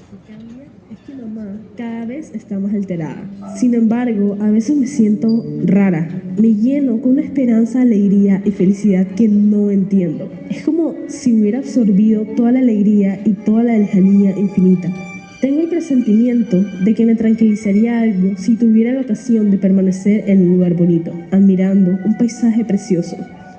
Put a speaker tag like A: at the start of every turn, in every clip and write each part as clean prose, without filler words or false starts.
A: Lo que cambia es que mamá cada vez está más alterada. Sin embargo, a veces me siento rara. Me lleno con una esperanza, alegría y felicidad que no entiendo. Es como si hubiera absorbido toda la alegría y toda la lejanía infinita. Tengo el presentimiento de que me tranquilizaría algo si tuviera la ocasión de permanecer en un lugar bonito, admirando un paisaje precioso.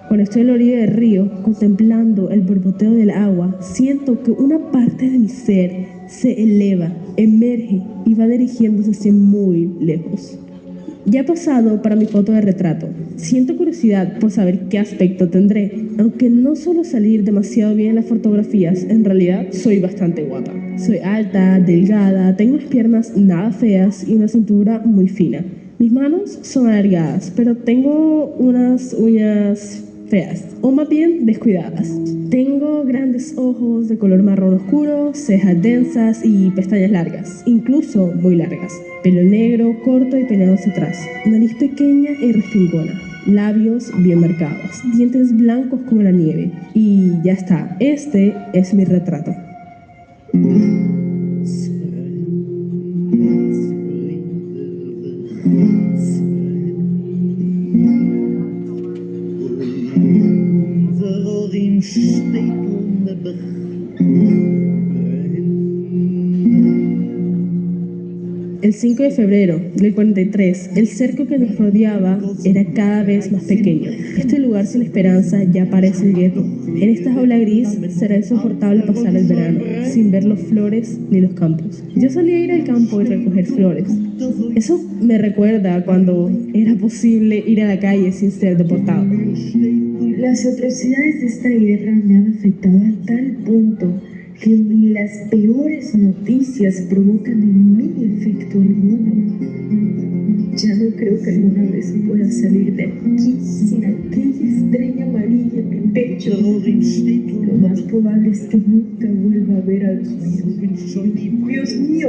A: Cuando estoy a la orilla del río, contemplando el borboteo del agua, siento que una parte de mi ser se eleva, emerge y va dirigiéndose hacia muy lejos. Ya he pasado para mi foto de retrato. Siento curiosidad por saber qué aspecto tendré. Aunque no suelo salir demasiado bien en las fotografías, en realidad soy bastante guapa. Soy alta, delgada, tengo unas piernas nada feas y una cintura muy fina. Mis manos son alargadas, pero tengo unas uñas feas, o más bien descuidadas. Tengo grandes ojos de color marrón oscuro, cejas densas y pestañas largas, incluso muy largas. Pelo negro, corto y peinado hacia atrás. Nariz pequeña y respingona. Labios bien marcados. Dientes blancos como la nieve. Y ya está, este es mi retrato. El 5 de febrero del 43, el cerco que nos rodeaba era cada vez más pequeño. Este lugar sin esperanza ya parece un gueto. En esta jaula gris será insoportable pasar el verano, sin ver las flores ni los campos. Yo solía ir al campo y recoger flores. Eso me recuerda cuando era posible ir a la calle sin ser deportado. Las atrocidades de esta guerra me han afectado a tal punto que ni las peores noticias provocan en mí efecto alguno. Ya no creo que alguna vez pueda salir de aquí sin aquella estrella amarilla en mi pecho. Lo más probable es que nunca vuelva a ver a los míos. Dios mío,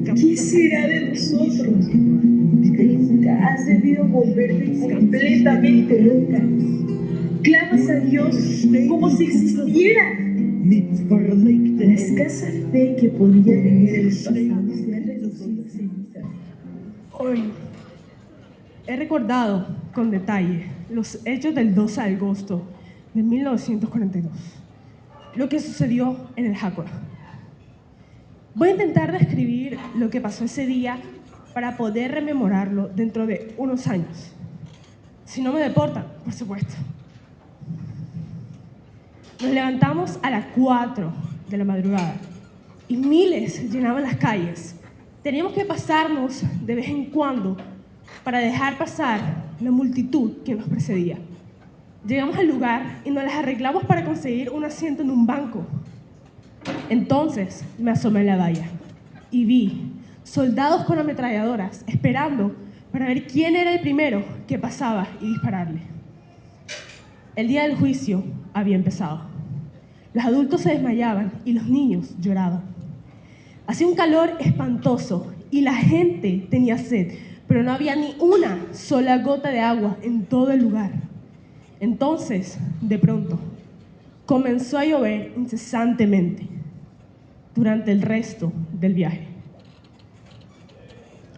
A: ¿qué será de nosotros? Nunca has debido volverte completamente loca. Clamas a Dios como si existiera. La escasa fe que podía tener el pasado se ha reducido a cenizas. Hoy he recordado con detalle los hechos del 12 de agosto de 1942, lo que sucedió en el Jácora. Voy a intentar describir lo que pasó ese día para poder rememorarlo dentro de unos años. Si no me deportan, por supuesto. Nos levantamos a las 4 de la madrugada y miles llenaban las calles. Teníamos que pasarnos de vez en cuando para dejar pasar la multitud que nos precedía. Llegamos al lugar y nos las arreglamos para conseguir un asiento en un banco. Entonces me asomé en la valla y vi soldados con ametralladoras esperando para ver quién era el primero que pasaba y dispararle. El día del juicio había empezado. Los adultos se desmayaban y los niños lloraban. Hacía un calor espantoso y la gente tenía sed, pero no había ni una sola gota de agua en todo el lugar. Entonces, de pronto, comenzó a llover incesantemente durante el resto del viaje.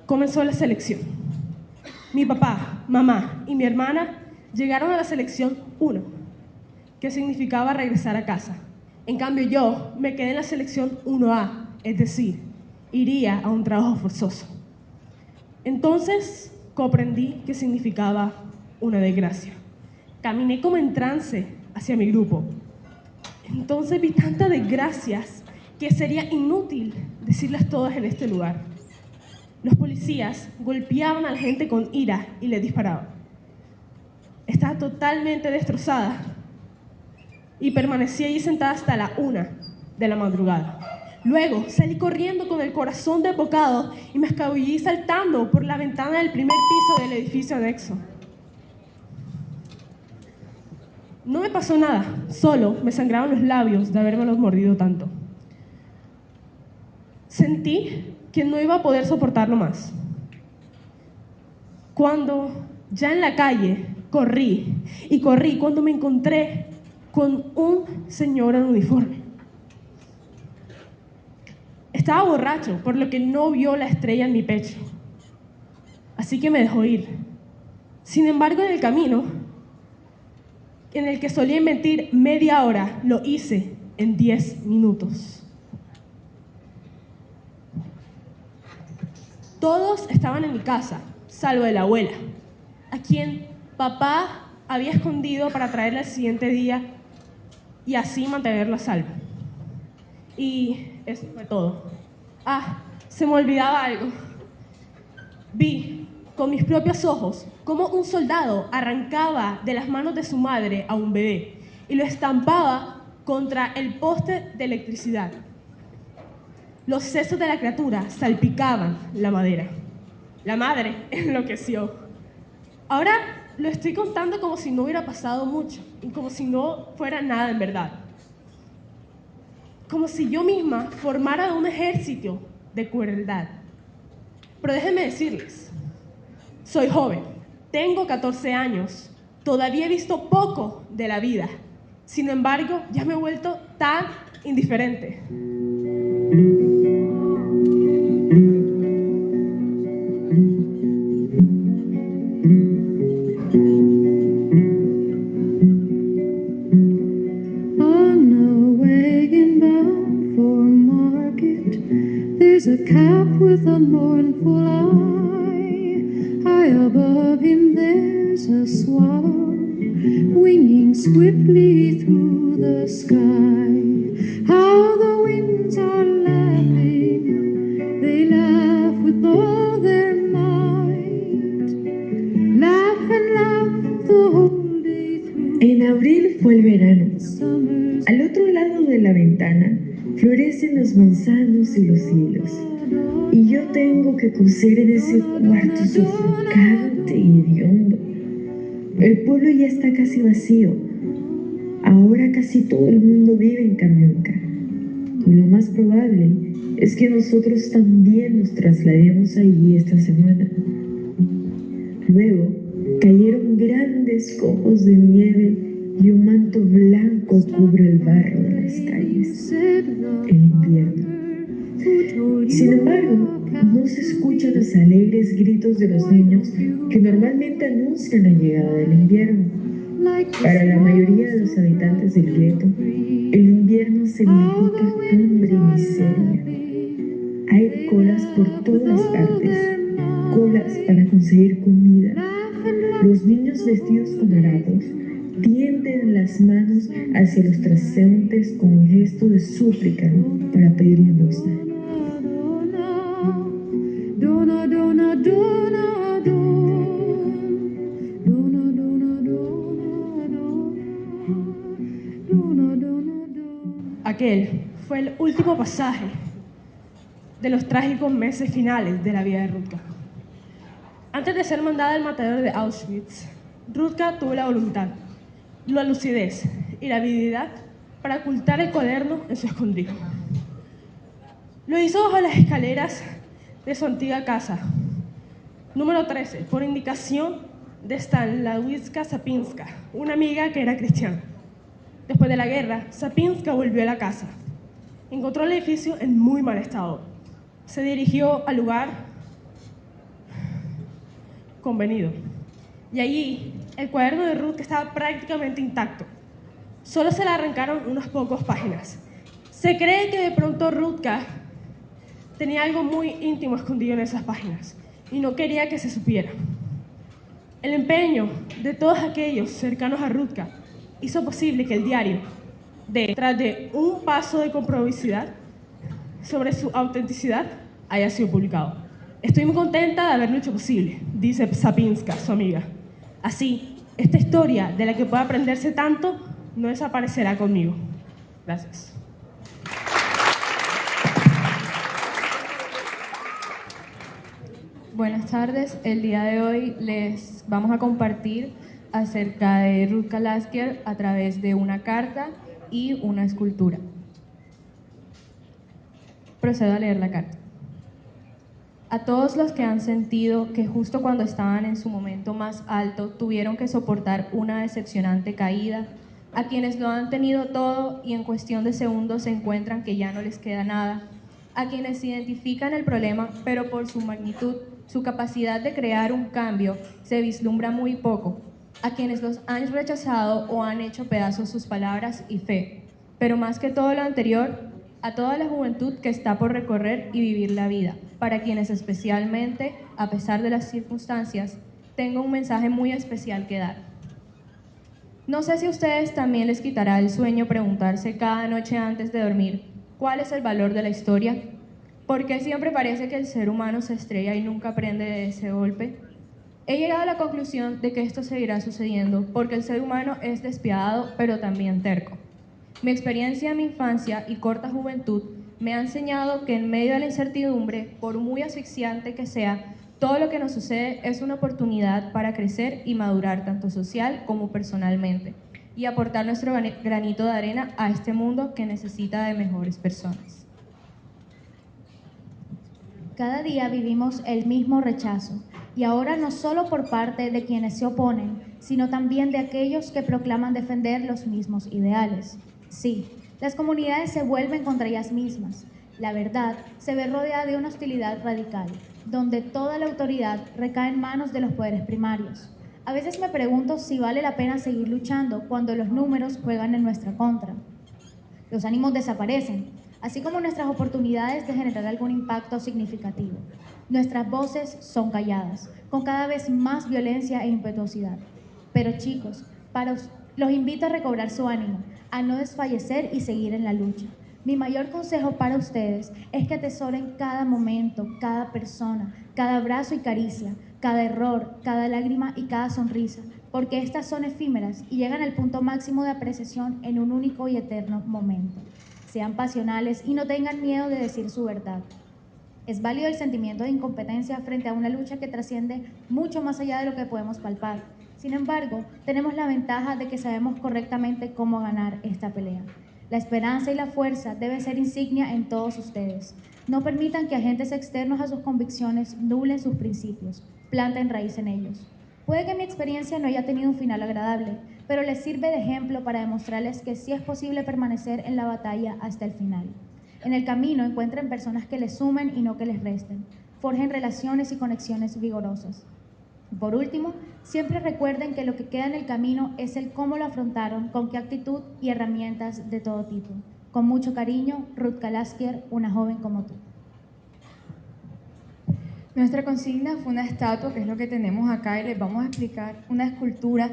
A: Comenzó la selección. Mi papá, mamá y mi hermana llegaron a la selección 1, que significaba regresar a casa. En cambio, yo me quedé en la selección 1A, es decir, iría a un trabajo forzoso. Entonces comprendí que significaba una desgracia. Caminé como en trance hacia mi grupo. Entonces vi tantas desgracias que sería inútil decirlas todas en este lugar. Los policías golpeaban a la gente con ira y les disparaban. Estaba totalmente destrozada y permanecí allí sentada hasta la 1 de la madrugada. Luego salí corriendo con el corazón desbocado y me escabullí saltando por la ventana del primer piso del edificio anexo. No me pasó nada, solo me sangraban los labios de habérmelos mordido tanto. Sentí que no iba a poder soportarlo más. Cuando ya en la calle corrí y corrí cuando me encontré con un señor en uniforme. Estaba borracho, por lo que no vio la estrella en mi pecho. Así que me dejó ir. Sin embargo, en el camino, en el que solía invertir media hora, lo hice en 10 minutos. Todos estaban en mi casa, salvo de la abuela, a quien papá había escondido para traerla el siguiente día y así mantenerla a salvo. Y eso fue todo. Se me olvidaba algo. Vi con mis propios ojos cómo un soldado arrancaba de las manos de su madre a un bebé y lo estampaba contra el poste de electricidad. Los sesos de la criatura salpicaban la madera. La madre enloqueció. Ahora lo estoy contando como si no hubiera pasado mucho y como si no fuera nada en verdad. Como si yo misma formara un ejército de crueldad. Pero déjenme decirles, soy joven, tengo 14 años, todavía he visto poco de la vida. Sin embargo, ya me he vuelto tan indiferente.
B: There's a calf with a mournful eye. High above him there's a swallow winging swiftly through the sky. How the winds are laughing, they laugh with all their might. Laugh and laugh the whole day through.
C: En abril fue el verano. Al otro lado de la ventana florecen los manzanos y los hilos, y yo tengo que coser en ese cuarto sofocante y hediondo. El pueblo ya está casi vacío. Ahora casi todo el mundo vive en Camionca, y lo más probable es que nosotros también nos traslademos allí esta semana. Luego cayeron grandes copos de nieve y un manto blanco cubre el barro de las calles. El invierno. Sin embargo, no se escuchan los alegres gritos de los niños que normalmente anuncian la llegada del invierno. Para la mayoría de los habitantes del gueto, el invierno significa hambre y miseria. Hay colas por todas partes, colas para conseguir comida. Los niños vestidos con harapos tienden las manos hacia los transeúntes con un gesto de súplica para pedir limosna.
A: Aquel fue el último pasaje de los trágicos meses finales de la vida de Rutka. Antes de ser mandada al matadero de Auschwitz, Rutka tuvo la voluntad, la lucidez y la habilidad para ocultar el cuaderno en su escondrijo. Lo hizo bajo las escaleras de su antigua casa, número 13, por indicación de Stanislawiska Sapinska, una amiga que era cristiana. Después de la guerra, Sapinska volvió a la casa. Encontró el edificio en muy mal estado. Se dirigió al lugar convenido. Y allí, el cuaderno de Ruth estaba prácticamente intacto. Solo se le arrancaron unas pocas páginas. Se cree que de pronto Rutka tenía algo muy íntimo escondido en esas páginas y no quería que se supiera. El empeño de todos aquellos cercanos a Rutka hizo posible que el diario, tras de un paso de compromisidad sobre su autenticidad, haya sido publicado. Estoy muy contenta de haberlo hecho posible, dice Sapinska, su amiga. Así, esta historia de la que puede aprenderse tanto no desaparecerá conmigo. Gracias.
D: Buenas tardes. El día de hoy les vamos a compartir acerca de Rutka Lasker a través de una carta y una escultura. Procedo a leer la carta. A todos los que han sentido que justo cuando estaban en su momento más alto tuvieron que soportar una decepcionante caída, a quienes lo han tenido todo y en cuestión de segundos se encuentran que ya no les queda nada, a quienes identifican el problema, pero por su magnitud, su capacidad de crear un cambio se vislumbra muy poco, a quienes los han rechazado o han hecho pedazos sus palabras y fe, pero más que todo lo anterior, a toda la juventud que está por recorrer y vivir la vida, para quienes especialmente, a pesar de las circunstancias, tengo un mensaje muy especial que dar. No sé si a ustedes también les quitará el sueño preguntarse cada noche antes de dormir, ¿cuál es el valor de la historia? ¿Por qué siempre parece que el ser humano se estrella y nunca aprende de ese golpe? He llegado a la conclusión de que esto seguirá sucediendo porque el ser humano es despiadado pero también terco. Mi experiencia en mi infancia y corta juventud me ha enseñado que en medio de la incertidumbre, por muy asfixiante que sea, todo lo que nos sucede es una oportunidad para crecer y madurar tanto social como personalmente y aportar nuestro granito de arena a este mundo que necesita de mejores personas.
E: Cada día vivimos el mismo rechazo, y ahora no solo por parte de quienes se oponen, sino también de aquellos que proclaman defender los mismos ideales. Sí, las comunidades se vuelven contra ellas mismas. La verdad se ve rodeada de una hostilidad radical, donde toda la autoridad recae en manos de los poderes primarios. A veces me pregunto si vale la pena seguir luchando cuando los números juegan en nuestra contra. Los ánimos desaparecen, así como nuestras oportunidades de generar algún impacto significativo. Nuestras voces son calladas, con cada vez más violencia e impetuosidad. Pero chicos, los invito a recobrar su ánimo, a no desfallecer y seguir en la lucha. Mi mayor consejo para ustedes es que atesoren cada momento, cada persona, cada abrazo y caricia, cada error, cada lágrima y cada sonrisa, porque estas son efímeras y llegan al punto máximo de apreciación en un único y eterno momento. Sean pasionales y no tengan miedo de decir su verdad. Es válido el sentimiento de incompetencia frente a una lucha que trasciende mucho más allá de lo que podemos palpar. Sin embargo, tenemos la ventaja de que sabemos correctamente cómo ganar esta pelea. La esperanza y la fuerza deben ser insignia en todos ustedes. No permitan que agentes externos a sus convicciones nublen sus principios, planten raíz en ellos. Puede que mi experiencia no haya tenido un final agradable, pero les sirve de ejemplo para demostrarles que sí es posible permanecer en la batalla hasta el final. En el camino encuentren personas que les sumen y no que les resten. Forjen relaciones y conexiones vigorosas. Por último, siempre recuerden que lo que queda en el camino es el cómo lo afrontaron, con qué actitud y herramientas de todo tipo. Con mucho cariño, Ruth Kalaskier, una joven como tú.
F: Nuestra consigna fue una estatua, que es lo que tenemos acá, y les vamos a explicar una escultura.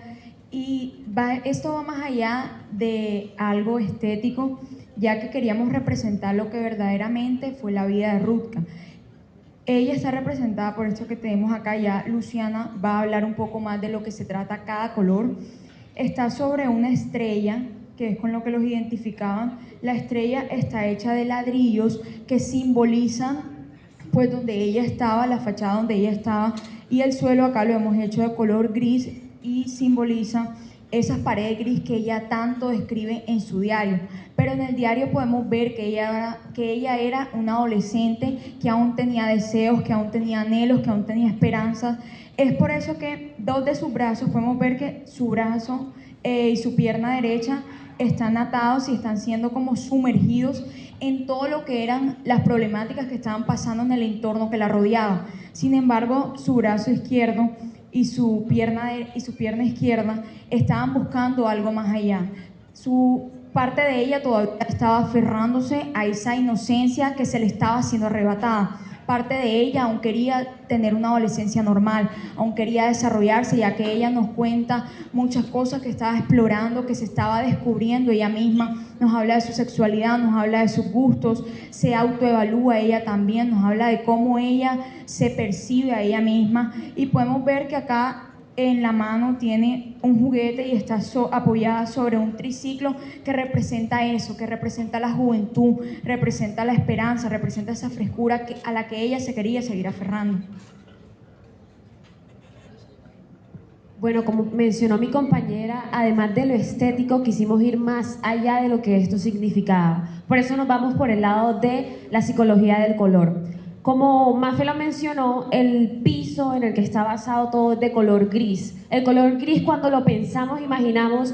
F: Y esto va más allá de algo estético, ya que queríamos representar lo que verdaderamente fue la vida de Rutka. Ella está representada por esto que tenemos acá. Ya Luciana va a hablar un poco más de lo que se trata cada color. Está sobre una estrella, que es con lo que los identificaban. La estrella está hecha de ladrillos que simbolizan pues donde ella estaba, la fachada donde ella estaba, y el suelo acá lo hemos hecho de color gris y simboliza esas paredes gris que ella tanto describe en su diario. Pero en el diario podemos ver que ella era una adolescente que aún tenía deseos, que aún tenía anhelos, que aún tenía esperanzas. Es por eso que dos de sus brazos, podemos ver que su brazo y su pierna derecha están atados y están siendo como sumergidos en todo lo que eran las problemáticas que estaban pasando en el entorno que la rodeaba. Sin embargo, su brazo izquierdo y su pierna izquierda estaban buscando algo más allá. Su parte de ella todavía estaba aferrándose a esa inocencia que se le estaba siendo arrebatada. Parte de ella aún quería tener una adolescencia normal, aún quería desarrollarse, ya que ella nos cuenta muchas cosas que estaba explorando, que se estaba descubriendo ella misma. Nos habla de su sexualidad, nos habla de sus gustos, se autoevalúa ella también, nos habla de cómo ella se percibe a ella misma, y podemos ver que acá en la mano tiene un juguete y está apoyada sobre un triciclo que representa eso, que representa la juventud, representa la esperanza, representa esa frescura a la que ella se quería seguir aferrando.
G: Bueno, como mencionó mi compañera, además de lo estético, quisimos ir más allá de lo que esto significaba. Por eso nos vamos por el lado de la psicología del color. Como Mafe lo mencionó, el piso en el que está basado todo es de color gris. El color gris, cuando lo pensamos, imaginamos,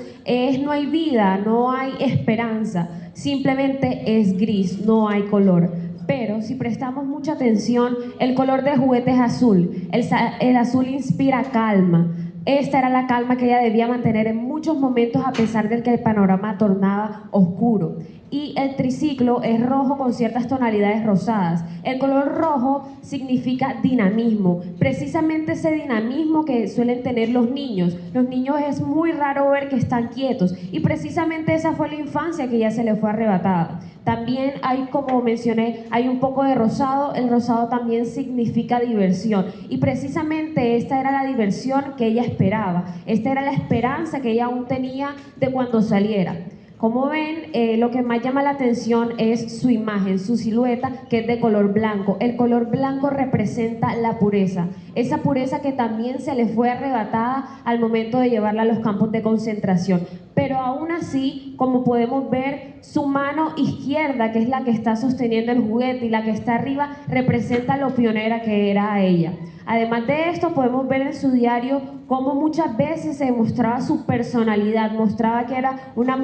G: no hay vida, no hay esperanza, simplemente es gris, no hay color. Pero si prestamos mucha atención, el color del juguete es azul. El azul inspira calma. Esta era la calma que ella debía mantener en muchos momentos a pesar de que el panorama tornaba oscuro. Y el triciclo es rojo con ciertas tonalidades rosadas. El color rojo significa dinamismo, precisamente ese dinamismo que suelen tener los niños. Los niños es muy raro ver que están quietos y precisamente esa fue la infancia que ya se le fue arrebatada. También hay, como mencioné, hay un poco de rosado. El rosado también significa diversión y precisamente esta era la diversión que ella esperaba. Esta era la esperanza que ella aún tenía de cuando saliera. Como ven, lo que más llama la atención es su imagen, su silueta, que es de color blanco. El color blanco representa la pureza, esa pureza que también se le fue arrebatada al momento de llevarla a los campos de concentración. Pero aún así, como podemos ver, su mano izquierda, que es la que está sosteniendo el juguete, y la que está arriba, representa lo pionera que era ella. Además de esto, podemos ver en su diario cómo muchas veces se mostraba su personalidad, mostraba que era una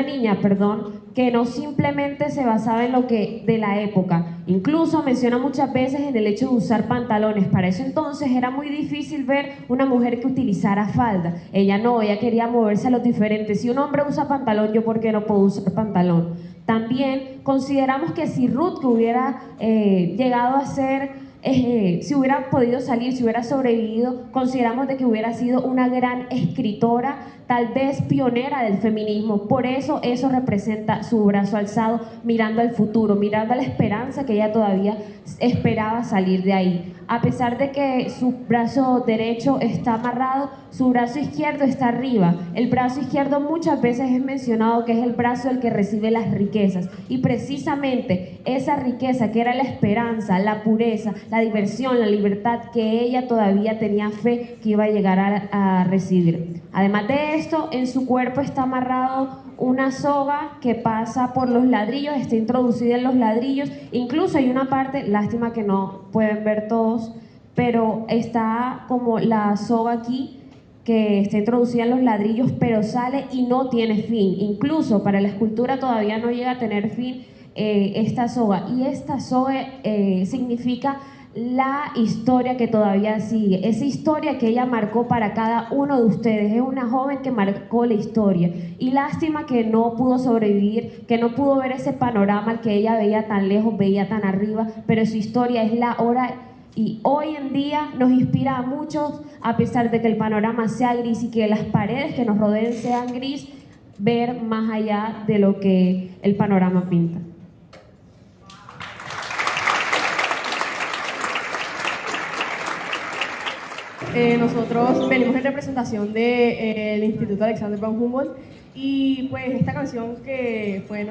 G: niña, que no simplemente se basaba en lo que de la época. Incluso menciona muchas veces en el hecho de usar pantalones. Para eso entonces era muy difícil ver una mujer que utilizara falda. Ella no, ella quería moverse a los diferentes. Si un hombre usa pantalón, ¿yo por qué no puedo usar pantalón? También consideramos que si Ruth, que hubiera llegado a ser si hubiera podido salir, si hubiera sobrevivido, consideramos de que hubiera sido una gran escritora, tal vez pionera del feminismo. Por eso representa su brazo alzado, mirando al futuro, mirando a la esperanza que ella todavía esperaba salir de ahí. A pesar de que su brazo derecho está amarrado, su brazo izquierdo está arriba. El brazo izquierdo muchas veces es mencionado que es el brazo el que recibe las riquezas, y precisamente esa riqueza que era la esperanza, la pureza, la diversión, la libertad, que ella todavía tenía fe que iba a llegar a recibir. Además de esto, en su cuerpo está amarrado una soga que pasa por los ladrillos, está introducida en los ladrillos. Incluso hay una parte, lástima que no pueden ver todos, pero está como la soga aquí que está introducida en los ladrillos, pero sale y no tiene fin. Incluso para la escultura todavía no llega a tener fin esta soga. Y esta soga significa la historia que todavía sigue, esa historia que ella marcó para cada uno de ustedes. Es una joven que marcó la historia, y lástima que no pudo sobrevivir, que no pudo ver ese panorama al que ella veía tan lejos, veía tan arriba, pero su historia es la hora y hoy en día nos inspira a muchos, a pesar de que el panorama sea gris y que las paredes que nos rodeen sean gris, ver más allá de lo que el panorama pinta.
A: Nosotros venimos en representación del Instituto Alexander von Humboldt, y pues esta canción que fue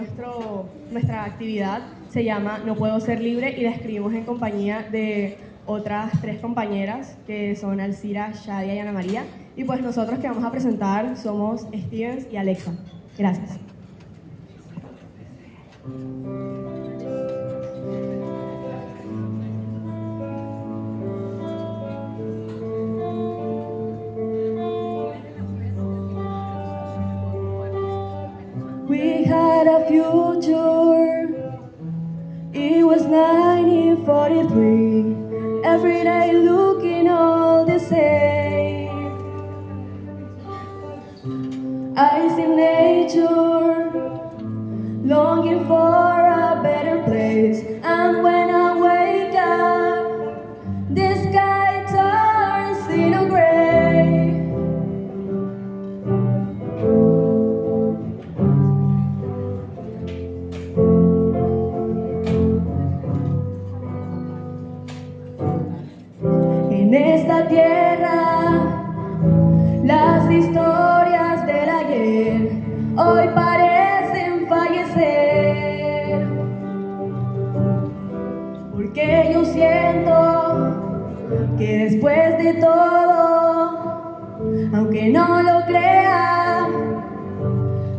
A: nuestra actividad se llama No Puedo Ser Libre, y la escribimos en compañía de otras 3 compañeras que son Alcira, Shadia y Ana María, y pues nosotros que vamos a presentar somos Stevens y Alexa. Gracias.
H: We had a future, it was 1943, every day looking all the same. I see nature, longing for a better place, and when I wake up, the sky turns into gray. En esta tierra, las historias del ayer hoy parecen fallecer, porque yo siento que después de todo, aunque no lo crea,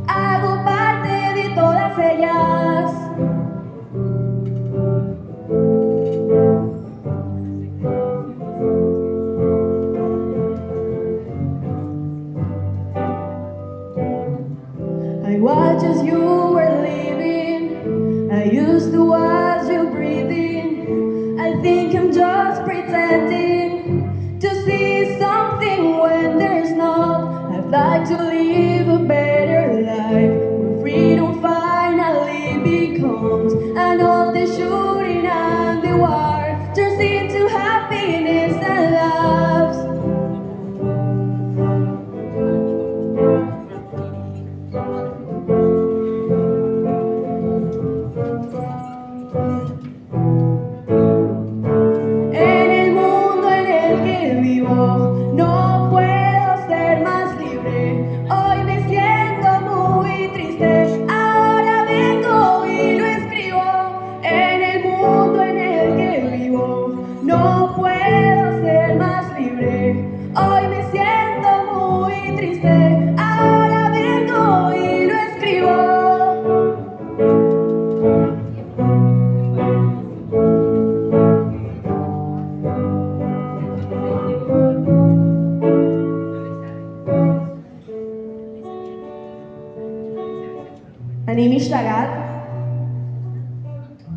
H: hago parte de todas ellas. I watched as you were leaving, I used to watch you breathing. I think I'm just pretending to see something when there's not. I'd like to live a better life where freedom finally becomes and all the shooting and the war turns into happiness and laughs. En el mundo en el que vivo no puedo ser más libre. Hoy me siento muy triste. Ahora vengo y lo escribo. En el mundo en el que vivo no puedo ser más libre. Hoy me siento muy triste. Ahora vengo y lo escribo. אני משתגעת,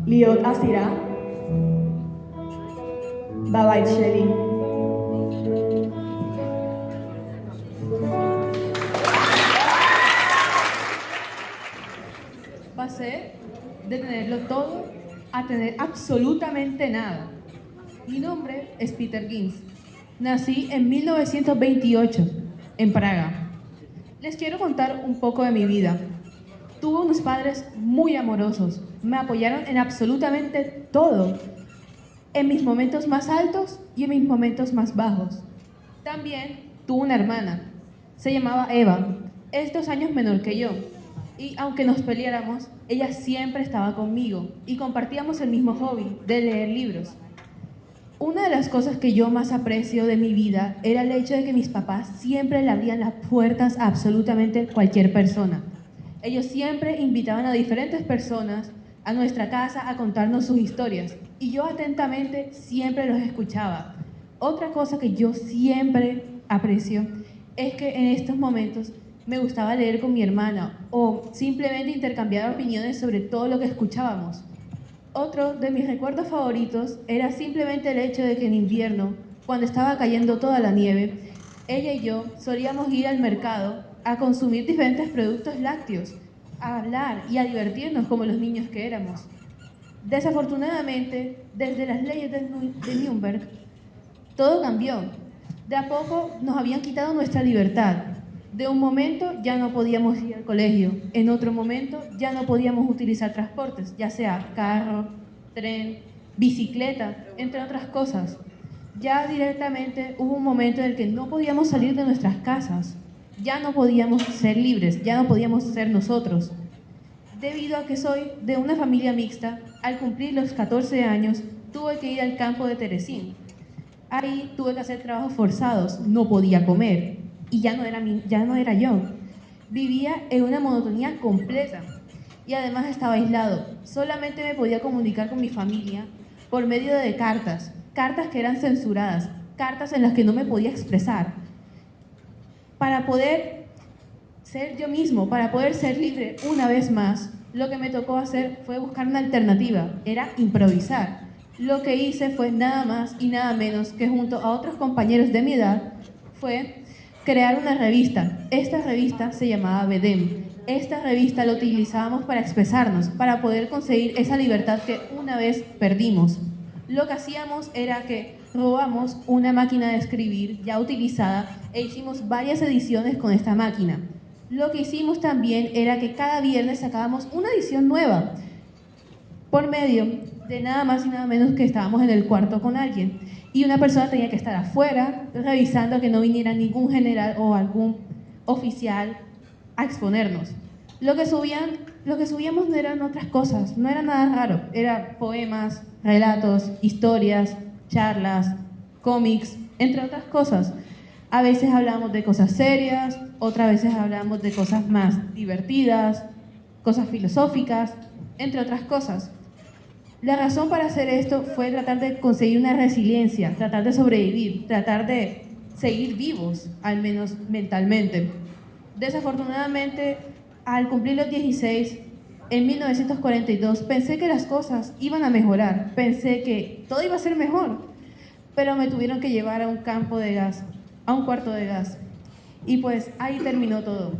H: להיות אסירה בבית שלי.
I: Pasé de tenerlo todo a tener absolutamente nada. Mi nombre es Peter Ginz. Nací en 1928 en Praga. Les quiero contar un poco de mi vida. Tuve unos padres muy amorosos. Me apoyaron en absolutamente todo. En mis momentos más altos y en mis momentos más bajos. También tuve una hermana. Se llamaba Eva. Es 2 años menor que yo. Y aunque nos peleáramos, ella siempre estaba conmigo y compartíamos el mismo hobby de leer libros. Una de las cosas que yo más aprecio de mi vida era el hecho de que mis papás siempre le abrían las puertas a absolutamente cualquier persona. Ellos siempre invitaban a diferentes personas a nuestra casa a contarnos sus historias y yo atentamente siempre los escuchaba. Otra cosa que yo siempre aprecio es que en estos momentos me gustaba leer con mi hermana o simplemente intercambiar opiniones sobre todo lo que escuchábamos. Otro de mis recuerdos favoritos era simplemente el hecho de que en invierno, cuando estaba cayendo toda la nieve, ella y yo solíamos ir al mercado a consumir diferentes productos lácteos, a hablar y a divertirnos como los niños que éramos. Desafortunadamente, desde las leyes de Nuremberg, todo cambió. De a poco nos habían quitado nuestra libertad. De un momento ya no podíamos ir al colegio, en otro momento ya no podíamos utilizar transportes, ya sea carro, tren, bicicleta, entre otras cosas. Ya directamente hubo un momento en el que no podíamos salir de nuestras casas, ya no podíamos ser libres, ya no podíamos ser nosotros. Debido a que soy de una familia mixta, al cumplir los 14 años tuve que ir al campo de Terezín. Ahí tuve que hacer trabajos forzados, no podía comer y ya no era yo. Vivía en una monotonía completa y además estaba aislado. Solamente me podía comunicar con mi familia por medio de cartas que eran censuradas, cartas en las que no me podía expresar. Para poder ser yo mismo, para poder ser libre una vez más, lo que me tocó hacer fue buscar una alternativa, era improvisar. Lo que hice fue nada más y nada menos que junto a otros compañeros de mi edad, fue crear una revista. Esta revista se llamaba Bedem. Esta revista la utilizábamos para expresarnos, para poder conseguir esa libertad que una vez perdimos. Lo que hacíamos era que robamos una máquina de escribir ya utilizada e hicimos varias ediciones con esta máquina. Lo que hicimos también era que cada viernes sacábamos una edición nueva por medio de nada más y nada menos que estábamos en el cuarto con alguien y una persona tenía que estar afuera revisando que no viniera ningún general o algún oficial a exponernos. Lo que subíamos no eran otras cosas, no era nada raro, eran poemas, relatos, historias, charlas, cómics, entre otras cosas. A veces hablábamos de cosas serias, otras veces hablábamos de cosas más divertidas, cosas filosóficas, entre otras cosas. La razón para hacer esto fue tratar de conseguir una resiliencia, tratar de sobrevivir, tratar de seguir vivos, al menos mentalmente. Desafortunadamente, al cumplir los 16, En 1942 pensé que las cosas iban a mejorar, pensé que todo iba a ser mejor, pero me tuvieron que llevar a un campo de gas, a un cuarto de gas. Y pues ahí terminó todo.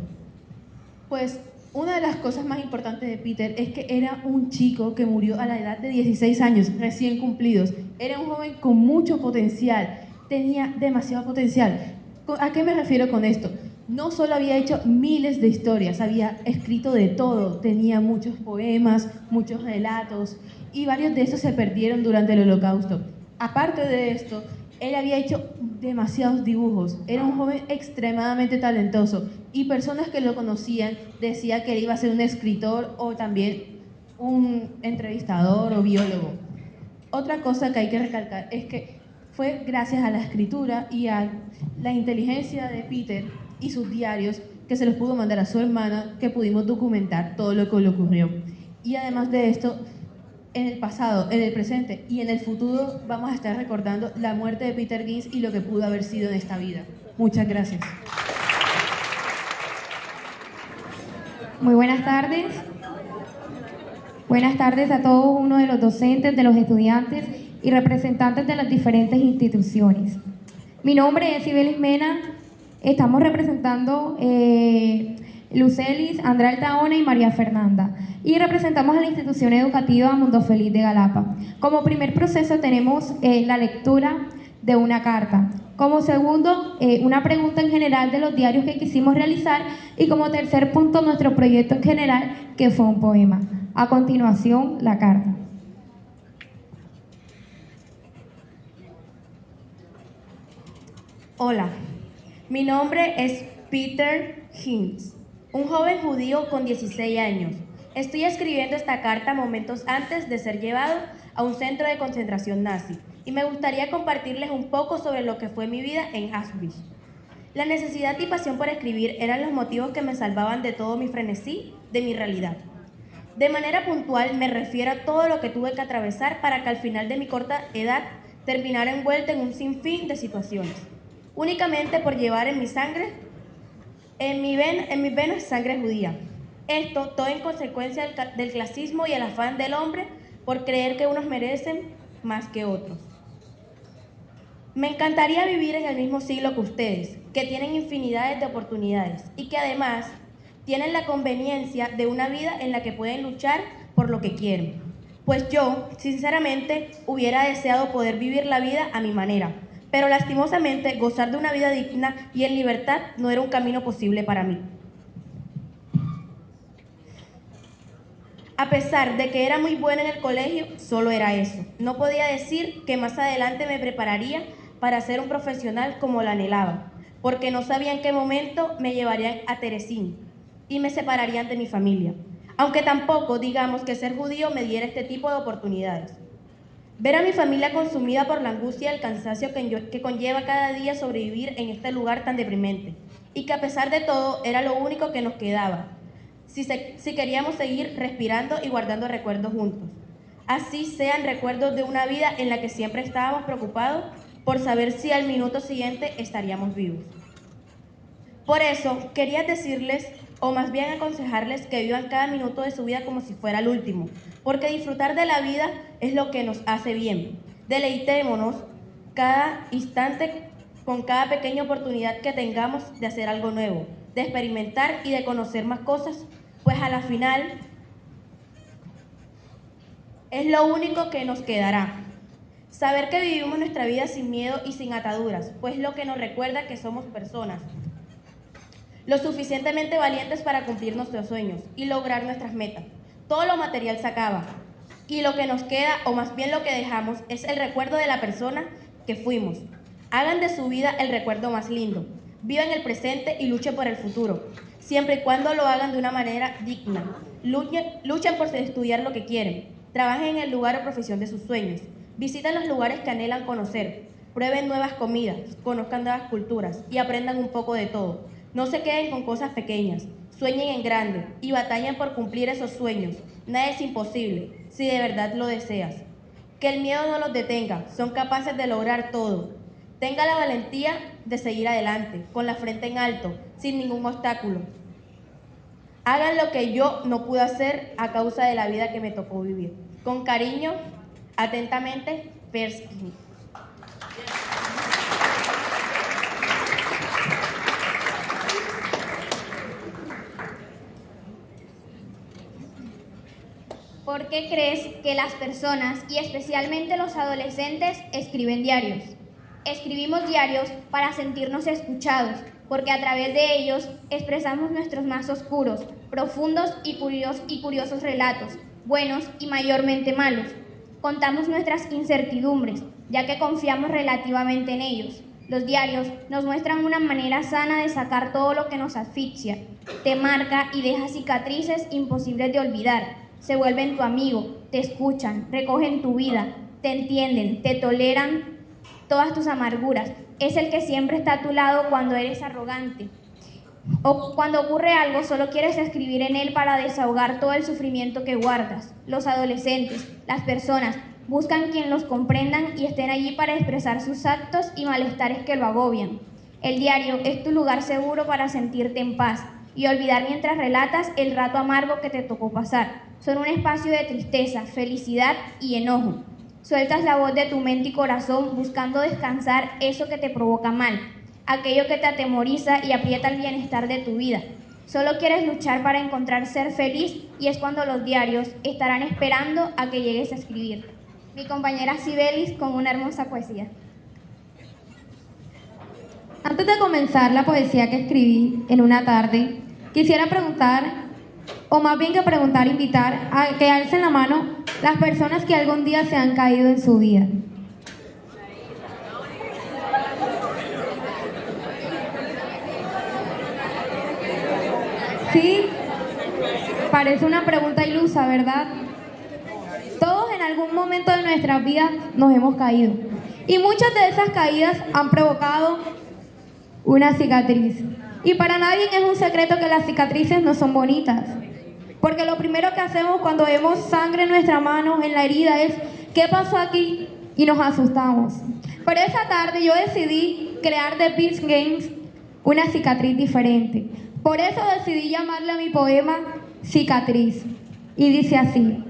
I: Pues una de las cosas más importantes de Peter es que era un chico que murió a la edad de 16 años, recién cumplidos. Era un joven con mucho potencial, tenía demasiado potencial. ¿A qué me refiero con esto? No solo había hecho miles de historias, había escrito de todo, tenía muchos poemas, muchos relatos, y varios de esos se perdieron durante el Holocausto. Aparte de esto, él había hecho demasiados dibujos, era un joven extremadamente talentoso, y personas que lo conocían decían que él iba a ser un escritor o también un entrevistador o biólogo. Otra cosa que hay que recalcar es que fue gracias a la escritura y a la inteligencia de Peter y sus diarios que se los pudo mandar a su hermana que pudimos documentar todo lo que le ocurrió. Y además de esto, en el pasado, en el presente y en el futuro vamos a estar recordando la muerte de Peter Gibbs y lo que pudo haber sido en esta vida. Muchas gracias.
J: Muy buenas tardes. Buenas tardes a todos uno de los docentes, de los estudiantes y representantes de las diferentes instituciones. Mi nombre es Ibelis Mena. Estamos representando Lucelis, Andrea Altaona y María Fernanda. Y representamos a la institución educativa Mundo Feliz de Galapa. Como primer proceso tenemos la lectura de una carta. Como segundo, una pregunta en general de los diarios que quisimos realizar. Y como tercer punto, nuestro proyecto en general, que fue un poema. A continuación, la carta.
K: Hola, mi nombre es Peter Gibbs, un joven judío con 16 años. Estoy escribiendo esta carta momentos antes de ser llevado a un centro de concentración nazi y me gustaría compartirles un poco sobre lo que fue mi vida en Auschwitz. La necesidad y pasión por escribir eran los motivos que me salvaban de todo mi frenesí, de mi realidad. De manera puntual me refiero a todo lo que tuve que atravesar para que al final de mi corta edad terminara envuelta en un sinfín de situaciones, únicamente por llevar en mi sangre, en mis venas sangre judía. Esto todo en consecuencia del clasismo y el afán del hombre por creer que unos merecen más que otros. Me encantaría vivir en el mismo siglo que ustedes, que tienen infinidades de oportunidades y que además tienen la conveniencia de una vida en la que pueden luchar por lo que quieren. Pues yo, sinceramente, hubiera deseado poder vivir la vida a mi manera, pero lastimosamente gozar de una vida digna y en libertad no era un camino posible para mí. A pesar de que era muy buena en el colegio, solo era eso. No podía decir que más adelante me prepararía para ser un profesional como lo anhelaba, porque no sabía en qué momento me llevarían a Terezín y me separarían de mi familia. Aunque tampoco digamos que ser judío me diera este tipo de oportunidades. Ver a mi familia consumida por la angustia y el cansancio que conlleva cada día sobrevivir en este lugar tan deprimente, y que a pesar de todo era lo único que nos quedaba, si queríamos seguir respirando y guardando recuerdos juntos. Así sean recuerdos de una vida en la que siempre estábamos preocupados por saber si al minuto siguiente estaríamos vivos. Por eso, quería decirles, o más bien aconsejarles, que vivan cada minuto de su vida como si fuera el último, porque disfrutar de la vida es lo que nos hace bien. Deleitémonos cada instante con cada pequeña oportunidad que tengamos de hacer algo nuevo, de experimentar y de conocer más cosas, pues a la final es lo único que nos quedará. Saber que vivimos nuestra vida sin miedo y sin ataduras, pues lo que nos recuerda que somos personas lo suficientemente valientes para cumplir nuestros sueños y lograr nuestras metas. Todo lo material se acaba y lo que nos queda, o más bien lo que dejamos, es el recuerdo de la persona que fuimos. Hagan de su vida el recuerdo más lindo. Vivan el presente y luchen por el futuro, siempre y cuando lo hagan de una manera digna. Luchen por estudiar lo que quieren. Trabajen en el lugar o profesión de sus sueños. Visiten los lugares que anhelan conocer. Prueben nuevas comidas, conozcan nuevas culturas y aprendan un poco de todo. No se queden con cosas pequeñas, sueñen en grande y batallen por cumplir esos sueños. Nada es imposible, si de verdad lo deseas. Que el miedo no los detenga, son capaces de lograr todo. Tenga la valentía de seguir adelante, con la frente en alto, sin ningún obstáculo. Hagan lo que yo no pude hacer a causa de la vida que me tocó vivir. Con cariño, atentamente, Persky.
L: ¿Por qué crees que las personas, y especialmente los adolescentes, escriben diarios? Escribimos diarios para sentirnos escuchados, porque a través de ellos expresamos nuestros más oscuros, profundos y curiosos relatos, buenos y mayormente malos. Contamos nuestras incertidumbres, ya que confiamos relativamente en ellos. Los diarios nos muestran una manera sana de sacar todo lo que nos asfixia, te marca y deja cicatrices imposibles de olvidar. Se vuelven tu amigo, te escuchan, recogen tu vida, te entienden, te toleran todas tus amarguras. Es el que siempre está a tu lado cuando eres arrogante. O cuando ocurre algo, solo quieres escribir en él para desahogar todo el sufrimiento que guardas. Los adolescentes, las personas, buscan quien los comprendan y estén allí para expresar sus actos y malestares que lo agobian. El diario es tu lugar seguro para sentirte en paz y olvidar mientras relatas el rato amargo que te tocó pasar. Son un espacio de tristeza, felicidad y enojo. Sueltas la voz de tu mente y corazón buscando descansar eso que te provoca mal, aquello que te atemoriza y aprieta el bienestar de tu vida. Solo quieres luchar para encontrar ser feliz y es cuando los diarios estarán esperando a que llegues a escribir. Mi compañera Sibelis con una hermosa poesía.
J: Antes de comenzar la poesía que escribí en una tarde, quisiera preguntar, o más bien que preguntar, invitar a que alcen la mano las personas que algún día se han caído en su vida. Sí, parece una pregunta ilusa, ¿verdad? Todos en algún momento de nuestras vidas nos hemos caído. Y muchas de esas caídas han provocado una cicatriz. Y para nadie es un secreto que las cicatrices no son bonitas. Porque lo primero que hacemos cuando vemos sangre en nuestra mano, en la herida, es ¿qué pasó aquí? Y nos asustamos. Pero esa tarde yo decidí crear de Peace Games una cicatriz diferente. Por eso decidí llamarle a mi poema Cicatriz. Y dice así: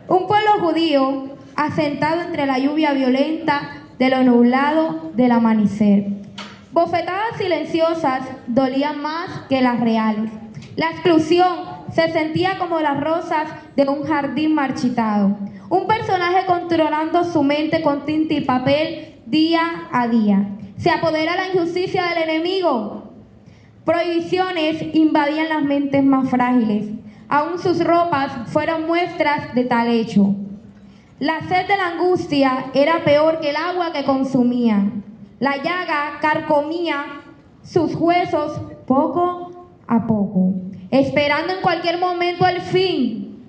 J: un pueblo judío asentado entre la lluvia violenta de lo nublado del amanecer. Bofetadas silenciosas dolían más que las reales. La exclusión se sentía como las rosas de un jardín marchitado. Un personaje controlando su mente con tinta y papel día a día. Se apodera la injusticia del enemigo. Prohibiciones invadían las mentes más frágiles. Aún sus ropas fueron muestras de tal hecho. La sed de la angustia era peor que el agua que consumían. La llaga carcomía sus huesos poco a poco, esperando en cualquier momento el fin.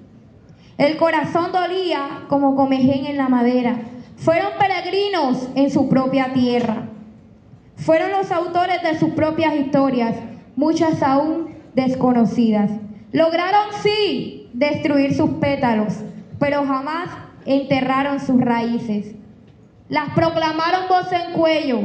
J: El corazón dolía como comején en la madera. Fueron peregrinos en su propia tierra. Fueron los autores de sus propias historias, muchas aún desconocidas. Lograron, sí, destruir sus pétalos, pero jamás enterraron sus raíces. Las proclamaron voz en cuello,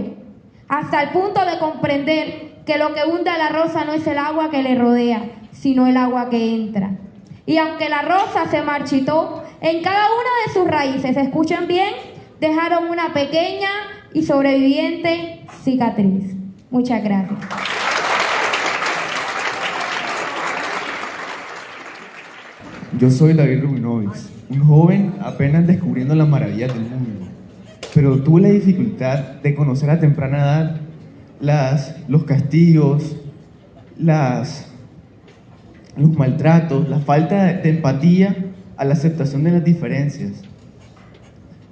J: hasta el punto de comprender que lo que hunde a la rosa no es el agua que le rodea, sino el agua que entra. Y aunque la rosa se marchitó, en cada una de sus raíces, escuchen bien, dejaron una pequeña y sobreviviente cicatriz. Muchas gracias.
M: Yo soy David Rubinovich, un joven apenas descubriendo las maravillas del mundo, pero tuve la dificultad de conocer a temprana edad los castigos, los maltratos, la falta de empatía a la aceptación de las diferencias.